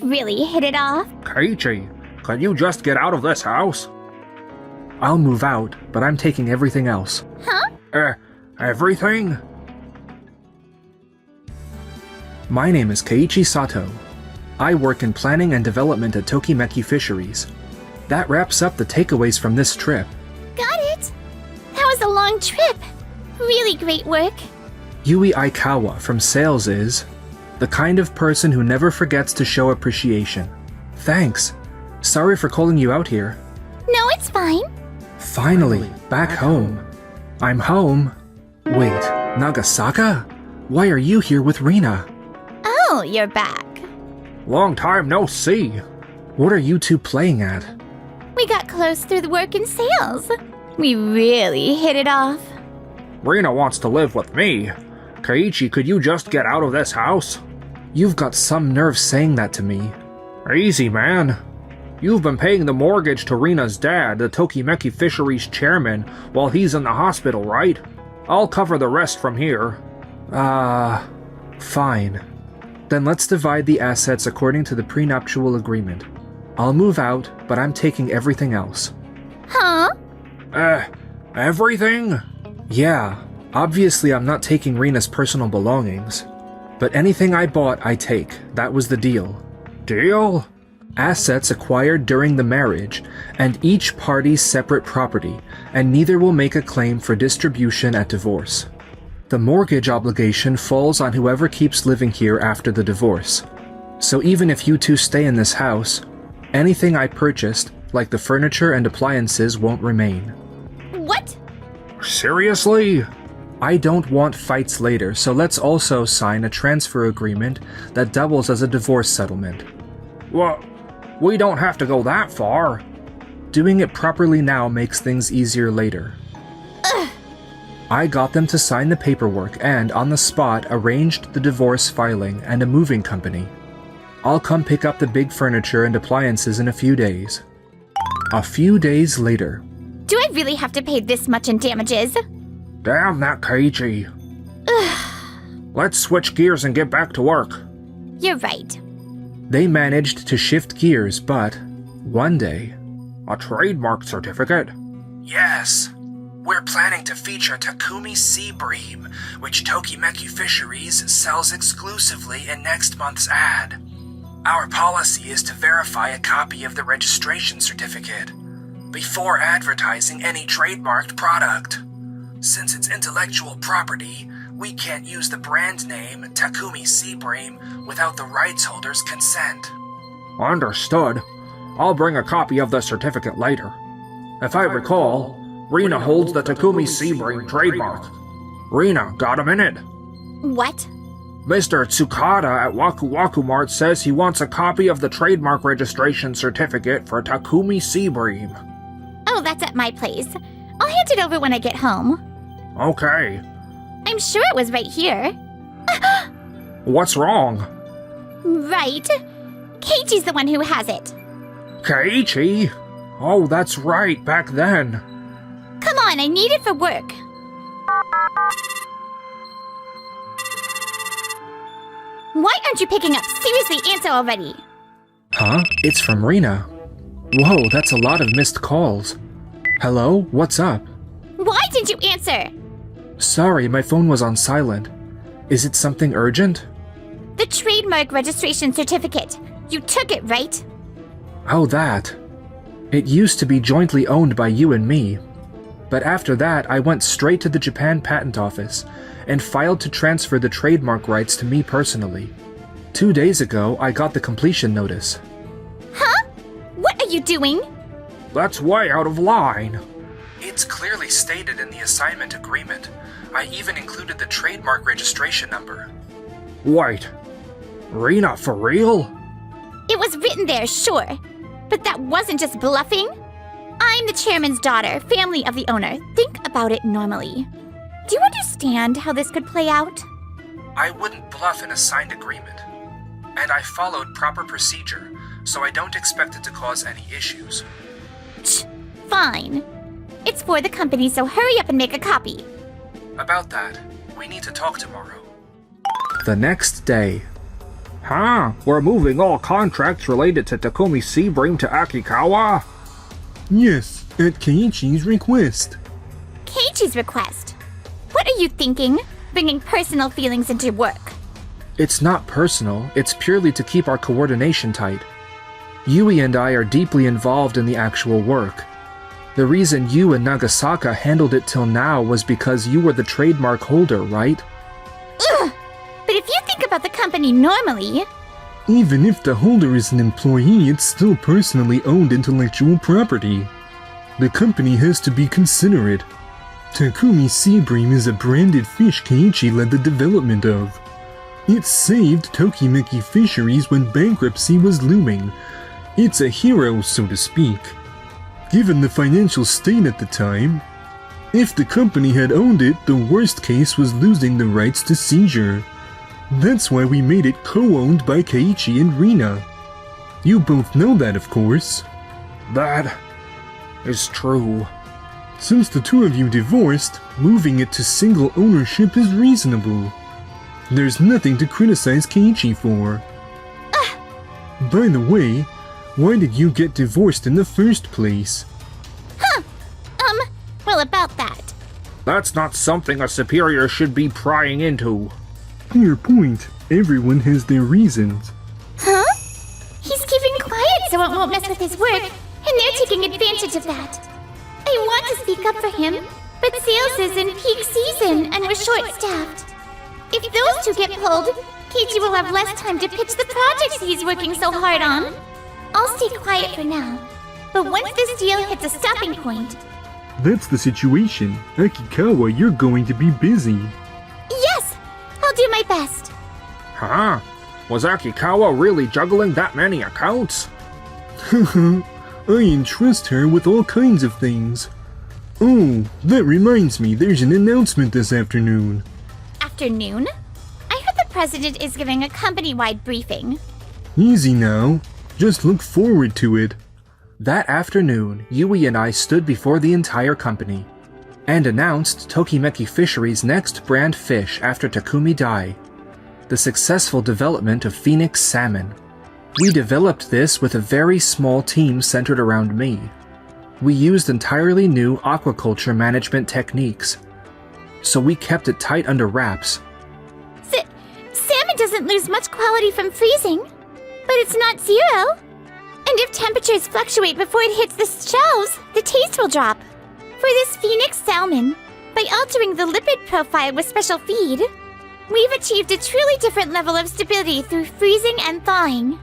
really hit it off. Keiichi, could you just get out of this house? I'll move out, but I'm taking everything else. Huh? Everything? My name is Keiichi Sato. I work in planning and development at Tokimeki Fisheries. That wraps up the takeaways from this trip. Got it. That was a long trip. Really great work. Yui Aikawa from sales is the kind of person who never forgets to show appreciation. Thanks. Sorry for calling you out here. No, it's fine. Finally, back home. I'm home. Wait, Nagasaka? Why are you here with Rina? Oh, you're back. Long time no see. What are you two playing at? We got close through the work in sales. We really hit it off. Rina wants to live with me. Keiichi, could you just get out of this house? You've got some nerve saying that to me. Easy, man. You've been paying the mortgage to Rina's dad, the Tokimeki Fisheries chairman, while he's in the hospital, right? I'll cover the rest from here. Fine. Then let's divide the assets according to the prenuptial agreement. I'll move out, but I'm taking everything else. Huh? Everything? Yeah, obviously I'm not taking Rina's personal belongings. But anything I bought, I take. That was the deal. Deal? Assets acquired during the marriage, and each party's separate property, and neither will make a claim for distribution at divorce. The mortgage obligation falls on whoever keeps living here after the divorce. So even if you two stay in this house, anything I purchased, like the furniture and appliances, won't remain. What? Seriously? I don't want fights later, so let's also sign a transfer agreement that doubles as a divorce settlement. Well, we don't have to go that far. Doing it properly now makes things easier later. Ugh. I got them to sign the paperwork and, on the spot, arranged the divorce filing and a moving company. I'll come pick up the big furniture and appliances in a few days. A few days later. Do I really have to pay this much in damages? Damn that Keiichi. Let's switch gears and get back to work. You're right. They managed to shift gears, but one day... A trademark certificate? Yes. We're planning to feature Takumi Sea Bream, which Tokimeki Fisheries sells exclusively in next month's ad. Our policy is to verify a copy of the registration certificate before advertising any trademarked product. Since it's intellectual property, we can't use the brand name Takumi Sea Bream without the rights holder's consent. Understood. I'll bring a copy of the certificate later. If I recall, Rina holds the Takumi Sea Bream trademark. Rina, got a minute? What? Mr. Tsukada at Waku Waku Mart says he wants a copy of the trademark registration certificate for Takumi Sea Bream. Oh, that's at my place. I'll hand it over when I get home. Okay. I'm sure it was right here. What's wrong? Right. Keiichi's the one who has it. Keiichi? Oh, that's right, back then. Come on, I need it for work. Why aren't you picking up? Seriously, answer already. Huh? It's from Rina. Whoa, that's a lot of missed calls. Hello? What's up? Why didn't you answer? Sorry, my phone was on silent. Is it something urgent? The trademark registration certificate. You took it, right? Oh, that. It used to be jointly owned by you and me. But after that, I went straight to the Japan Patent Office and filed to transfer the trademark rights to me personally. 2 days ago, I got the completion notice. Huh? What are you doing? That's way out of line. It's clearly stated in the assignment agreement. I even included the trademark registration number. Wait. Rina, for real? It was written there, sure. But that wasn't just bluffing. I'm the chairman's daughter, family of the owner. Think about it normally. Do you understand how this could play out? I wouldn't bluff in a signed agreement. And I followed proper procedure, so I don't expect it to cause any issues. Fine. It's for the company, so hurry up and make a copy. About that, we need to talk tomorrow. The next day. Huh? We're moving all contracts related to Takumi Seabream to Akikawa? Yes, at Keiichi's request. Keiichi's request? What are you thinking? Bringing personal feelings into work. It's not personal, it's purely to keep our coordination tight. Yui and I are deeply involved in the actual work. The reason you and Nagasaka handled it till now was because you were the trademark holder, right? Ugh! But if you think about the company normally... Even if the holder is an employee, it's still personally owned intellectual property. The company has to be considerate. Takumi Seabream is a branded fish Keiichi led the development of. It saved Tokimeki Fisheries when bankruptcy was looming. It's a hero, so to speak. Given the financial state at the time, if the company had owned it, the worst case was losing the rights to seizure. That's why we made it co-owned by Keiichi and Rina. You both know that, of course. That is true. Since the two of you divorced, moving it to single ownership is reasonable. There's nothing to criticize Keiichi for. By the way, why did you get divorced in the first place? Well, about that. That's not something a superior should be prying into. Fair point. Everyone has their reasons. Huh? He's keeping quiet so it won't mess with his work, and they're taking advantage of that. I want to speak up for him, but sales is in peak season and we're short-staffed. If those two get pulled, Keiichi will have less time to pitch the projects he's working so hard on. I'll stay quiet for now, but once this deal hits a stopping point... That's the situation. Akikawa, you're going to be busy. Yes! I'll do my best. Huh? Was Akikawa really juggling that many accounts? I entrust her with all kinds of things. Oh, that reminds me, there's an announcement this afternoon. Afternoon? I heard the president is giving a company-wide briefing. Easy now. Just look forward to it. That afternoon, Yui and I stood before the entire company and announced Tokimeki Fisheries' next brand fish after Takumi Dai, the successful development of Phoenix Salmon. We developed this with a very small team centered around me. We used entirely new aquaculture management techniques, so we kept it tight under wraps. Salmon doesn't lose much quality from freezing, but it's not zero. And if temperatures fluctuate before it hits the shelves, the taste will drop. For this Phoenix salmon, by altering the lipid profile with special feed, we've achieved a truly different level of stability through freezing and thawing.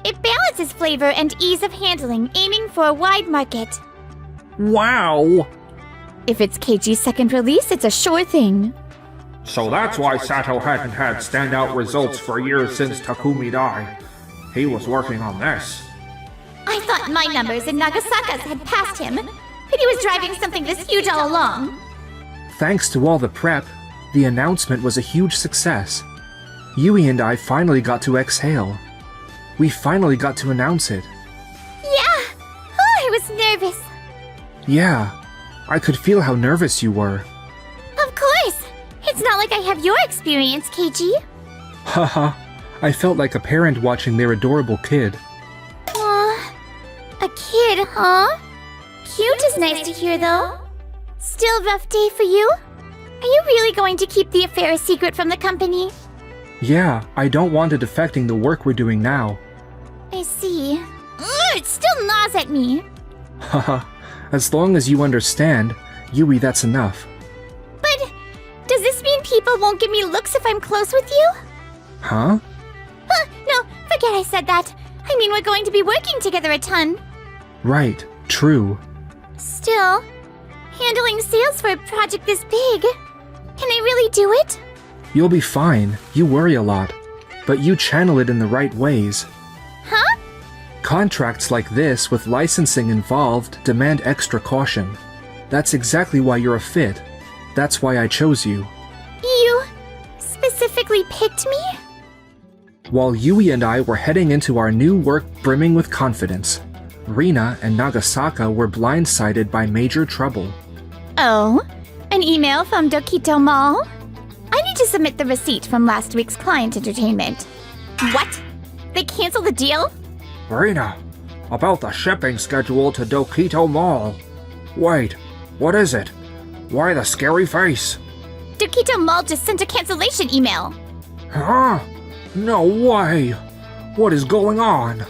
It balances flavor and ease of handling, aiming for a wide market. Wow! If it's Keiichi's second release, it's a sure thing. So that's why Sato hadn't had standout results for years since Takumi Dai. He was working on this. I thought my numbers and Nagasaka's had passed him, but he was driving something this huge all along. Thanks to all the prep, the announcement was a huge success. Yui and I finally got to exhale. We finally got to announce it. Yeah! Oh, I was nervous. Yeah, I could feel how nervous you were. Of course! It's not like I have your experience, Keiichi. Haha, I felt like a parent watching their adorable kid. A kid, huh? Cute is nice to hear, though. Still rough day for you? Are you really going to keep the affair a secret from the company? Yeah, I don't want it affecting the work we're doing now. I see. Ugh, it still gnaws at me. Haha, as long as you understand, Yui, that's enough. But does this mean people won't give me looks if I'm close with you? Huh? No, forget I said that. I mean, we're going to be working together a ton. Right, true. Still, handling sales for a project this big, can I really do it? You'll be fine, you worry a lot, but you channel it in the right ways. Huh? Contracts like this with licensing involved demand extra caution. That's exactly why you're a fit. That's why I chose you. You specifically picked me? While Yui and I were heading into our new work brimming with confidence, Rina and Nagasaka were blindsided by major trouble. Oh? An email from Dokito Mall? I need to submit the receipt from last week's client entertainment. What? They canceled the deal? Rena, about the shipping schedule to Dokito Mall. Wait, what is it? Why the scary face? Dokito Mall just sent a cancellation email. Huh? No way! What is going on?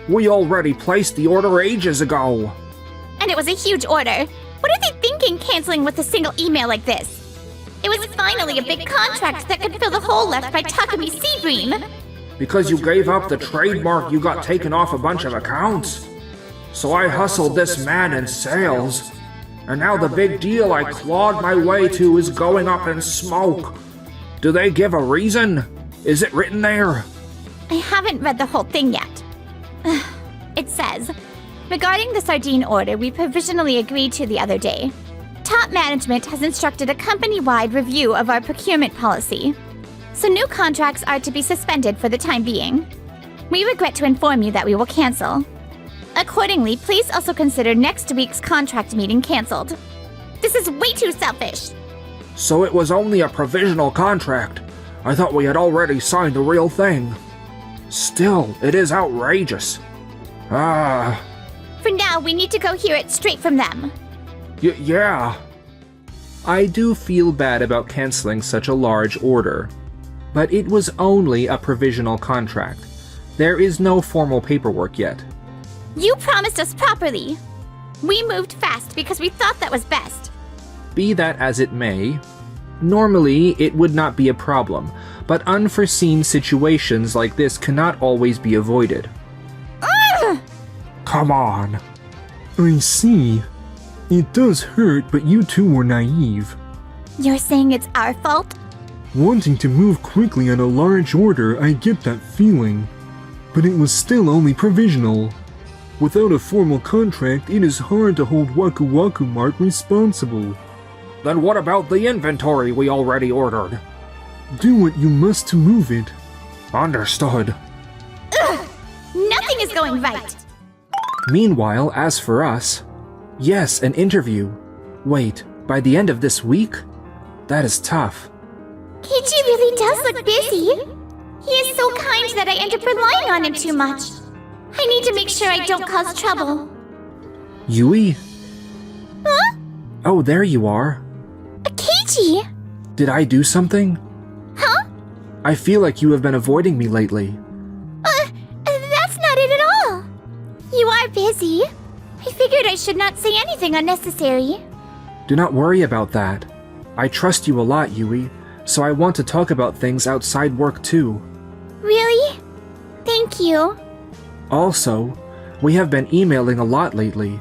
We already placed the order ages ago. And it was a huge order. What are they thinking canceling with a single email like this? It was finally a big contract that could fill the hole left by Takumi Seabream. Because you gave up the trademark, you got taken off a bunch of accounts. So I hustled this man in sales. And now the big deal I clawed my way to is going up in smoke. Do they give a reason? Is it written there? I haven't read the whole thing yet. It says, regarding the sardine order we provisionally agreed to the other day, top management has instructed a company-wide review of our procurement policy. So new contracts are to be suspended for the time being. We regret to inform you that we will cancel. Accordingly, please also consider next week's contract meeting canceled. This is way too selfish. So it was only a provisional contract. I thought we had already signed the real thing. Still, it is outrageous. For now, we need to go hear it straight from them. Yeah. I do feel bad about canceling such a large order. But it was only a provisional contract. There is no formal paperwork yet. You promised us properly. We moved fast because we thought that was best. Be that as it may, normally it would not be a problem, but unforeseen situations like this cannot always be avoided. Ugh! Come on. I see. It does hurt, but you two were naive. You're saying it's our fault? Wanting to move quickly on a large order, I get that feeling. But it was still only provisional. Without a formal contract, it is hard to hold Waku Waku Mart responsible. Then what about the inventory we already ordered? Do what you must to move it. Understood. Ugh! Nothing is going right. Meanwhile, as for us, yes, an interview. Wait, by the end of this week? That is tough. Keiichi really does look busy. He is so kind that I end up relying on him too much. I need to make sure I don't cause trouble. Yui? Huh? Oh, there you are. Keiichi! Did I do something? Huh? I feel like you have been avoiding me lately. That's not it at all. You are busy. I figured I should not say anything unnecessary. Do not worry about that. I trust you a lot, Yui, so I want to talk about things outside work too. Really? Thank you. Also, we have been emailing a lot lately.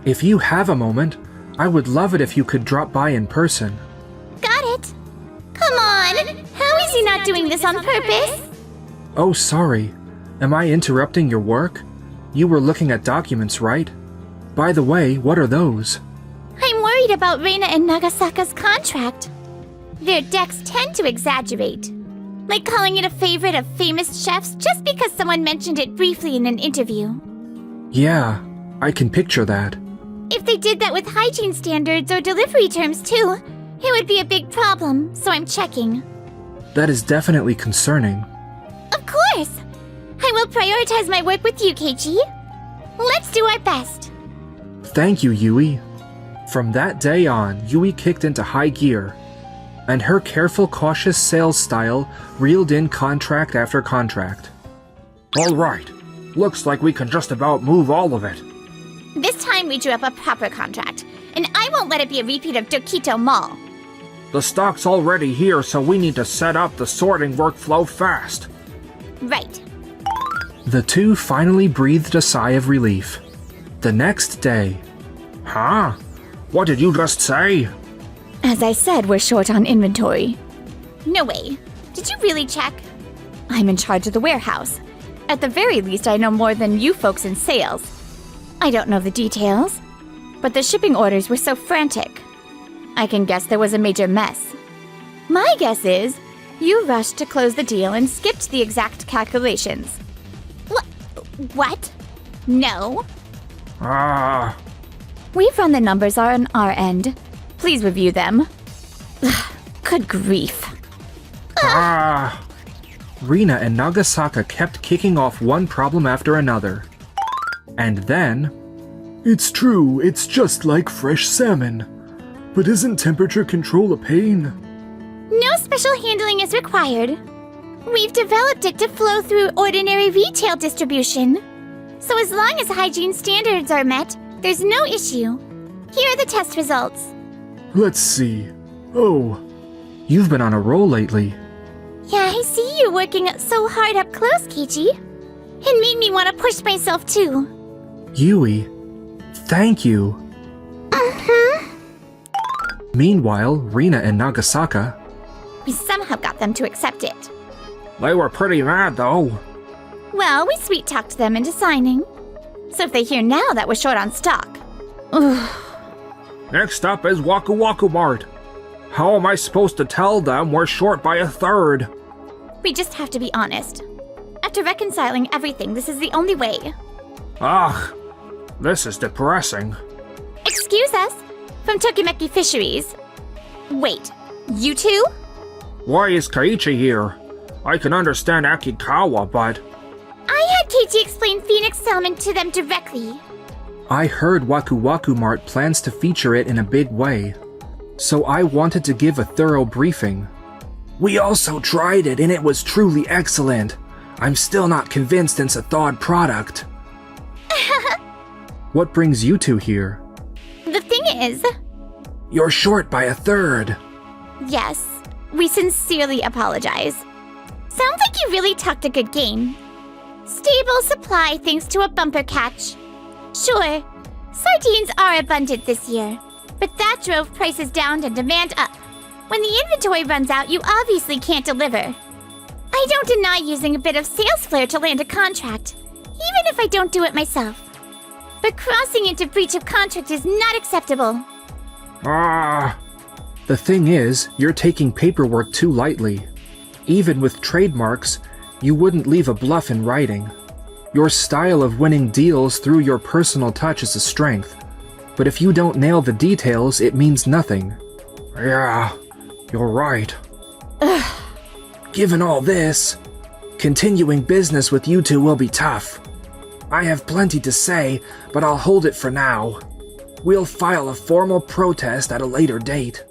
If you have a moment, I would love it if you could drop by in person. Got it. Come on. How is he not doing this on purpose? Oh, sorry. Am I interrupting your work? You were looking at documents, right? By the way, what are those? I'm worried about Reina and Nagasaka's contract. Their decks tend to exaggerate. Like calling it a favorite of famous chefs just because someone mentioned it briefly in an interview. Yeah, I can picture that. If they did that with hygiene standards or delivery terms too, it would be a big problem, so I'm checking. That is definitely concerning. Of course! I will prioritize my work with you, Keiichi. Let's do our best. Thank you, Yui. From that day on, Yui kicked into high gear, and her careful, cautious sales style reeled in contract after contract. All right. Looks like we can just about move all of it. This time we drew up a proper contract, and I won't let it be a repeat of Dokito Mall. The stock's already here, so we need to set up the sorting workflow fast. Right. The two finally breathed a sigh of relief. The next day... Huh? What did you just say? As I said, we're short on inventory. No way. Did you really check? I'm in charge of the warehouse. At the very least, I know more than you folks in sales. I don't know the details, but the shipping orders were so frantic. I can guess there was a major mess. My guess is you rushed to close the deal and skipped the exact calculations. What? No. We've run the numbers on our end. Please review them. Good grief. Rina and Nagasaka kept kicking off one problem after another. And then... It's true, it's just like fresh salmon. But isn't temperature control a pain? No special handling is required. We've developed it to flow through ordinary retail distribution. So as long as hygiene standards are met, there's no issue. Here are the test results. Let's see. Oh, You've been on a roll lately. Yeah, I see you working so hard up close, Kichi. It made me want to push myself too. Yui, thank you. Meanwhile, Rina and Nagasaka... We somehow got them to accept it. They were pretty mad, though. Well, we sweet-talked them into signing. So if they hear now that we're short on stock... Ugh. Next up is Waku Waku Mart. How am I supposed to tell them we're short by a third? We just have to be honest. After reconciling everything, this is the only way. Ugh, this is depressing. Excuse us, from Tokimeki Fisheries. Wait, you two? Why is Keiichi here? I can understand Akikawa, but... I had Keiichi explain Phoenix Salmon to them directly. I heard Waku Waku Mart plans to feature it in a big way, so I wanted to give a thorough briefing. We also tried it and it was truly excellent. I'm still not convinced it's a thawed product. What brings you two here? The thing is... You're short by a third. Yes, we sincerely apologize. Sounds like you really talked a good game. Stable supply thanks to a bumper catch. Sure, sardines are abundant this year, but that drove prices down and demand up. When the inventory runs out, you obviously can't deliver. I don't deny using a bit of sales flair to land a contract, even if I don't do it myself. But crossing into breach of contract is not acceptable. The thing is, you're taking paperwork too lightly. Even with trademarks, you wouldn't leave a bluff in writing. Your style of winning deals through your personal touch is a strength. But if you don't nail the details, it means nothing. Yeah, you're right. Given all this, continuing business with you two will be tough. I have plenty to say, but I'll hold it for now. We'll file a formal protest at a later date.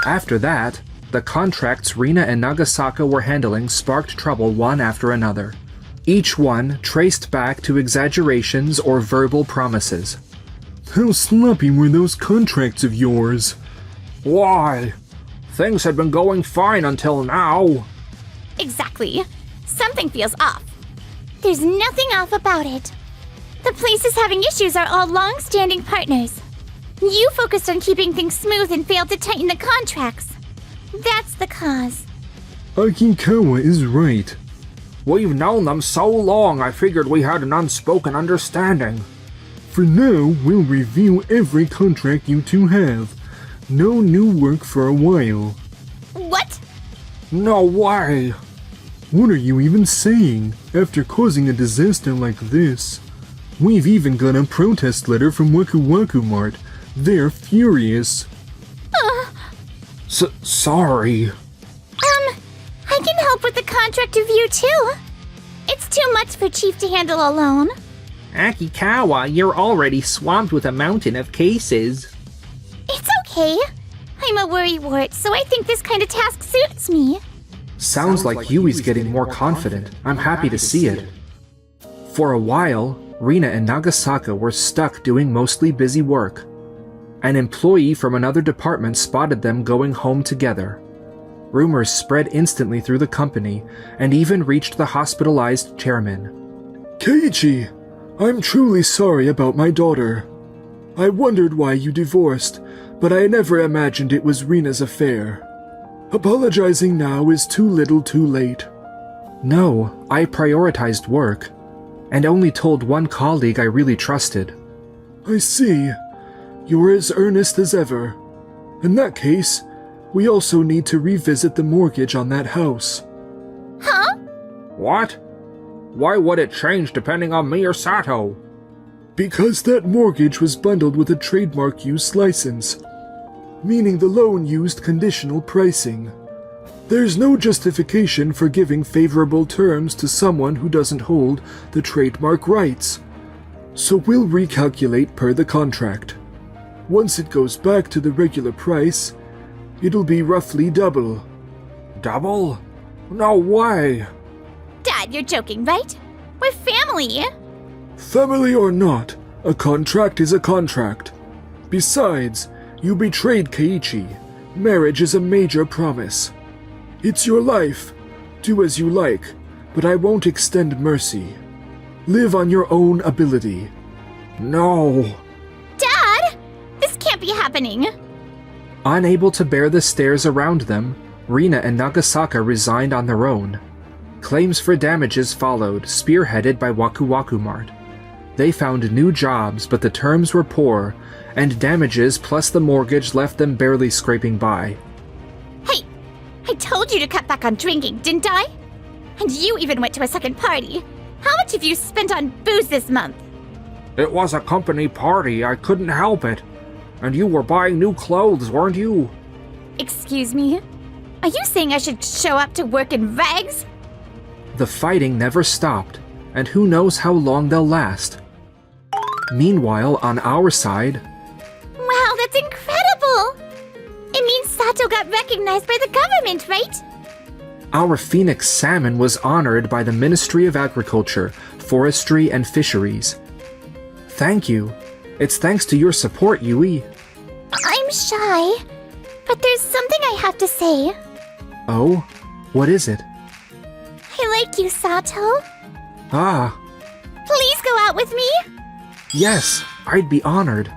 After that, the contracts Rina and Nagasaka were handling sparked trouble one after another. Each one traced back to exaggerations or verbal promises. How sloppy were those contracts of yours? Why? Things had been going fine until now. Exactly. Something feels off. There's nothing off about it. The places having issues are all long-standing partners. You focused on keeping things smooth and failed to tighten the contracts. That's the cause. Akikawa is right. We've known them so long, I figured we had an unspoken understanding. For now, we'll review every contract you two have. No new work for a while. What? No way. What are you even saying? After causing a disaster like this, we've even got a protest letter from Waku Waku Mart. They're furious. Sorry. I can help with the contract review too. It's too much for Chief to handle alone. Akikawa, you're already swamped with a mountain of cases. It's okay. I'm a worrywart, so I think this kind of task suits me. Sounds like Yui's getting more confident. I'm happy to see it. For a while, Rina and Nagasaka were stuck doing mostly busy work. An employee from another department spotted them going home together. Rumors spread instantly through the company and even reached the hospitalized chairman. Keiichi, I'm truly sorry about my daughter. I wondered why you divorced, but I never imagined it was Rina's affair. Apologizing now is too little too late. No, I prioritized work, and only told one colleague I really trusted. I see. You're as earnest as ever. In that case, we also need to revisit the mortgage on that house. Huh? What? Why would it change depending on me or Sato? Because that mortgage was bundled with a trademark use license, meaning the loan used conditional pricing. There's no justification for giving favorable terms to someone who doesn't hold the trademark rights. So we'll recalculate per the contract. Once it goes back to the regular price, it'll be roughly double. Double? No way! Dad, you're joking, right? We're family. Family or not, a contract is a contract. Besides, you betrayed Keiichi. Marriage is a major promise. It's your life. Do as you like, but I won't extend mercy. Live on your own ability. No. Dad! This can't be happening. Unable to bear the stares around them, Rina and Nagasaka resigned on their own. Claims for damages followed, spearheaded by Waku Waku Mart. They found new jobs, but the terms were poor, and damages plus the mortgage left them barely scraping by. Hey, I told you to cut back on drinking, didn't I? And you even went to a second party. How much have you spent on booze this month? It was a company party, I couldn't help it. And you were buying new clothes, weren't you? Excuse me? Are you saying I should show up to work in rags? The fighting never stopped, and who knows how long they'll last. Meanwhile, on our side... Wow, that's incredible! It means Sato got recognized by the government, right? Our phoenix salmon was honored by the Ministry of Agriculture, Forestry, and Fisheries. Thank you. It's thanks to your support, Yui. I'm shy, but there's something I have to say. Oh? What is it? I like you, Sato. Ah, Please go out with me. yes, I'd be honored.